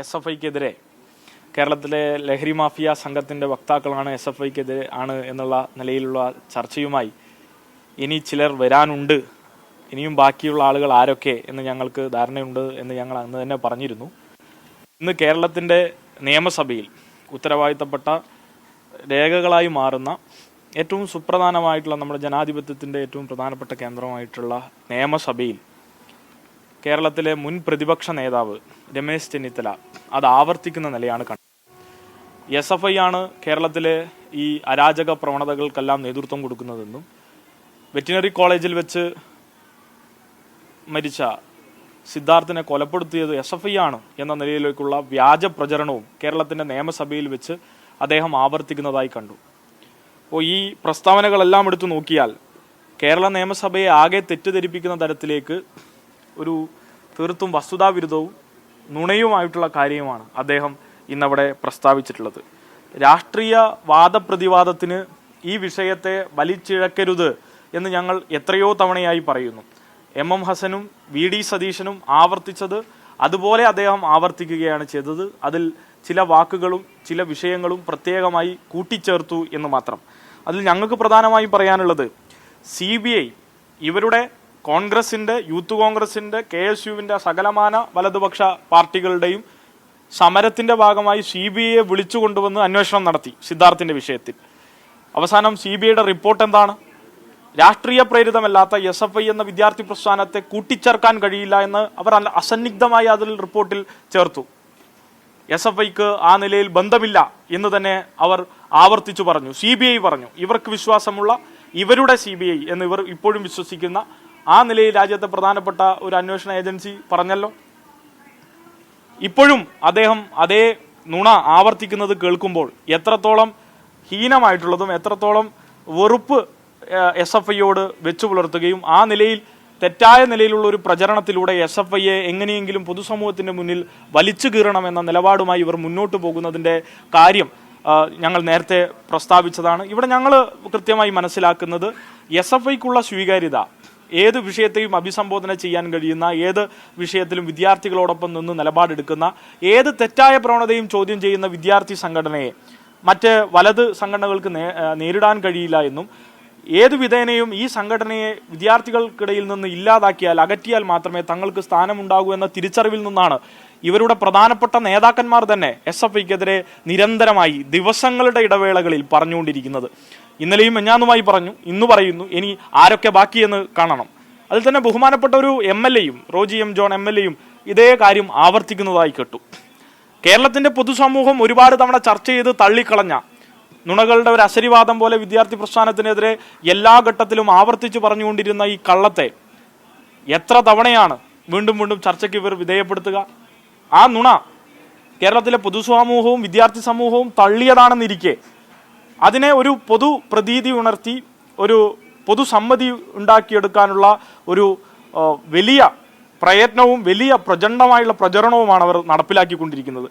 SFIക്കെതിരെ കേരളത്തിലെ ലഹരി മാഫിയ സംഘത്തിൻ്റെ വക്താക്കളാണ് SFIക്കെതിരെ ആണ് എന്നുള്ള നിലയിലുള്ള ചർച്ചയുമായി ഇനി ചിലർ വരാനുണ്ട്, ഇനിയും ബാക്കിയുള്ള ആളുകൾ ആരൊക്കെ എന്ന് ഞങ്ങൾക്ക് ധാരണയുണ്ട് എന്ന് ഞങ്ങൾ അന്ന് തന്നെ പറഞ്ഞിരുന്നു. ഇന്ന് കേരളത്തിൻ്റെ നിയമസഭയിൽ ഉത്തരവാദിത്തപ്പെട്ട രേഖകളായി മാറുന്ന ഏറ്റവും സുപ്രധാനമായിട്ടുള്ള നമ്മുടെ ജനാധിപത്യത്തിൻ്റെ ഏറ്റവും പ്രധാനപ്പെട്ട കേന്ദ്രമായിട്ടുള്ള നിയമസഭയിൽ കേരളത്തിലെ മുൻ പ്രതിപക്ഷ നേതാവ് രമേശ് ചെന്നിത്തല അത് ആവർത്തിക്കുന്ന നിലയാണ് കണ്ടത്. SFI ആണ് കേരളത്തിലെ ഈ അരാജക പ്രവണതകൾക്കെല്ലാം നേതൃത്വം കൊടുക്കുന്നതെന്നും വെറ്റിനറി കോളേജിൽ വെച്ച് മരിച്ച സിദ്ധാർത്ഥിനെ കൊലപ്പെടുത്തിയത് SFI ആണ് എന്ന നിലയിലേക്കുള്ള വ്യാജ പ്രചരണവും കേരളത്തിൻ്റെ നിയമസഭയിൽ വെച്ച് അദ്ദേഹം ആവർത്തിക്കുന്നതായി കണ്ടു. അപ്പോൾ ഈ പ്രസ്താവനകളെല്ലാം എടുത്തു നോക്കിയാൽ കേരള നിയമസഭയെ ആകെ തെറ്റിദ്ധരിപ്പിക്കുന്ന തരത്തിലേക്ക് ഒരു തീർത്തും വസ്തുതാവിരുദ്ധവും നുണയുമായിട്ടുള്ള കാര്യമാണ് അദ്ദേഹം ഇന്നവിടെ പ്രസ്താവിച്ചിട്ടുള്ളത്. രാഷ്ട്രീയ വാദപ്രതിവാദത്തിന് ഈ വിഷയത്തെ വലിച്ചിഴക്കരുത് എന്ന് ഞങ്ങൾ എത്രയോ തവണയായി പറയുന്നു. MM ഹസനും VD സതീശനും ആവർത്തിച്ചത് അതുപോലെ അദ്ദേഹം ആവർത്തിക്കുകയാണ് ചെയ്തത്. അതിൽ ചില വാക്കുകളും ചില വിഷയങ്ങളും പ്രത്യേകമായി കൂട്ടിച്ചേർത്തു എന്ന് മാത്രം. അതിൽ ഞങ്ങൾക്ക് പ്രധാനമായി പറയാനുള്ളത് CBI ഇവരുടെ കോൺഗ്രസിൻ്റെ, യൂത്ത് കോൺഗ്രസിൻ്റെ, KSUവിൻ്റെ സകലമാന വലതുപക്ഷ പാർട്ടികളുടെയും സമരത്തിൻ്റെ ഭാഗമായി CBIയെ വിളിച്ചു കൊണ്ടുവന്ന് അന്വേഷണം നടത്തി സിദ്ധാർത്ഥിൻ്റെ വിഷയത്തിൽ. അവസാനം CBIയുടെ റിപ്പോർട്ട് എന്താണ്? രാഷ്ട്രീയ പ്രേരിതമല്ലാത്ത SFI എന്ന വിദ്യാർത്ഥി പ്രസ്ഥാനത്തെ കൂട്ടിച്ചേർക്കാൻ കഴിയില്ല എന്ന് അവർ അസന്നിഗ്ധമായി അതിൽ റിപ്പോർട്ടിൽ ചേർത്തു. SFIക്ക് ആ നിലയിൽ ബന്ധമില്ല എന്ന് തന്നെ അവർ ആവർത്തിച്ചു പറഞ്ഞു. CBI പറഞ്ഞു, ഇവർക്ക് വിശ്വാസമുള്ള ഇവരുടെ CBI എന്ന് ഇവർ ഇപ്പോഴും വിശ്വസിക്കുന്ന ആ നിലയിൽ രാജ്യത്തെ പ്രധാനപ്പെട്ട ഒരു അന്വേഷണ ഏജൻസി പറഞ്ഞല്ലോ. ഇപ്പോഴും അദ്ദേഹം അതേ നുണ ആവർത്തിക്കുന്നത് കേൾക്കുമ്പോൾ എത്രത്തോളം ഹീനമായിട്ടുള്ളതും എത്രത്തോളം വെറുപ്പ് SFIയോട് വെച്ചു പുലർത്തുകയും ആ നിലയിൽ തെറ്റായ നിലയിലുള്ള ഒരു പ്രചരണത്തിലൂടെ SFIയെ എങ്ങനെയെങ്കിലും പൊതുസമൂഹത്തിന്റെ മുന്നിൽ വലിച്ചു കീറണമെന്ന നിലപാടുമായി ഇവർ മുന്നോട്ട് പോകുന്നതിൻ്റെ കാര്യം ഞങ്ങൾ നേരത്തെ പ്രസ്താവിച്ചതാണ്. ഇവിടെ ഞങ്ങൾ കൃത്യമായി മനസ്സിലാക്കുന്നത് SFIക്കുള്ള സ്വീകാര്യത, ഏത് വിഷയത്തെയും അഭിസംബോധന ചെയ്യാൻ കഴിയുന്ന, ഏത് വിഷയത്തിലും വിദ്യാർത്ഥികളോടൊപ്പം നിന്ന് നിലപാടെടുക്കുന്ന, ഏത് തെറ്റായ പ്രവണതയും ചോദ്യം ചെയ്യുന്ന വിദ്യാർത്ഥി സംഘടനയെ മറ്റ് വലത് സംഘടനകൾക്ക് നേരിടാൻ കഴിയില്ല എന്നും ഏതു വിധേനയും ഈ സംഘടനയെ വിദ്യാർത്ഥികൾക്കിടയിൽ നിന്ന് ഇല്ലാതാക്കിയാൽ, അകറ്റിയാൽ മാത്രമേ തങ്ങൾക്ക് സ്ഥാനമുണ്ടാകൂ എന്ന തിരിച്ചറിവിൽ നിന്നാണ് ഇവരുടെ പ്രധാനപ്പെട്ട നേതാക്കന്മാർ തന്നെ SFIക്കെതിരെ നിരന്തരമായി ദിവസങ്ങളുടെ ഇടവേളകളിൽ പറഞ്ഞുകൊണ്ടിരിക്കുന്നത്. ഇന്നലെയും മെഞ്ഞാന്നുമായി പറഞ്ഞു, ഇന്ന് പറയുന്നു, ഇനി ആരൊക്കെ ബാക്കിയെന്ന് കാണണം. അതിൽ തന്നെ ബഹുമാനപ്പെട്ട ഒരു MLAയും റോജി M. ജോൺ MLAയും ഇതേ കാര്യം ആവർത്തിക്കുന്നതായി കേട്ടു. കേരളത്തിന്റെ പൊതുസമൂഹം ഒരുപാട് തവണ ചർച്ച ചെയ്ത് തള്ളിക്കളഞ്ഞ നുണകളുടെ ഒരു അശരിവാദം പോലെ വിദ്യാർത്ഥി പ്രസ്ഥാനത്തിനെതിരെ എല്ലാ ഘട്ടത്തിലും ആവർത്തിച്ച് പറഞ്ഞുകൊണ്ടിരുന്ന ഈ കള്ളത്തെ എത്ര തവണയാണ് വീണ്ടും വീണ്ടും ചർച്ചയ്ക്ക് ഇവർ വിധേയപ്പെടുത്തുക? ആ നുണ കേരളത്തിലെ പൊതുസമൂഹവും വിദ്യാർത്ഥി സമൂഹവും തള്ളിയതാണെന്നിരിക്കെ അതിനെ ഒരു പൊതു പ്രതീതി ഉണർത്തി ഒരു പൊതുസമ്മതി ഉണ്ടാക്കിയെടുക്കാനുള്ള ഒരു വലിയ പ്രയത്നവും വലിയ പ്രചണ്ഡമായുള്ള പ്രചരണവുമാണ് അവർ നടപ്പിലാക്കിക്കൊണ്ടിരിക്കുന്നത്.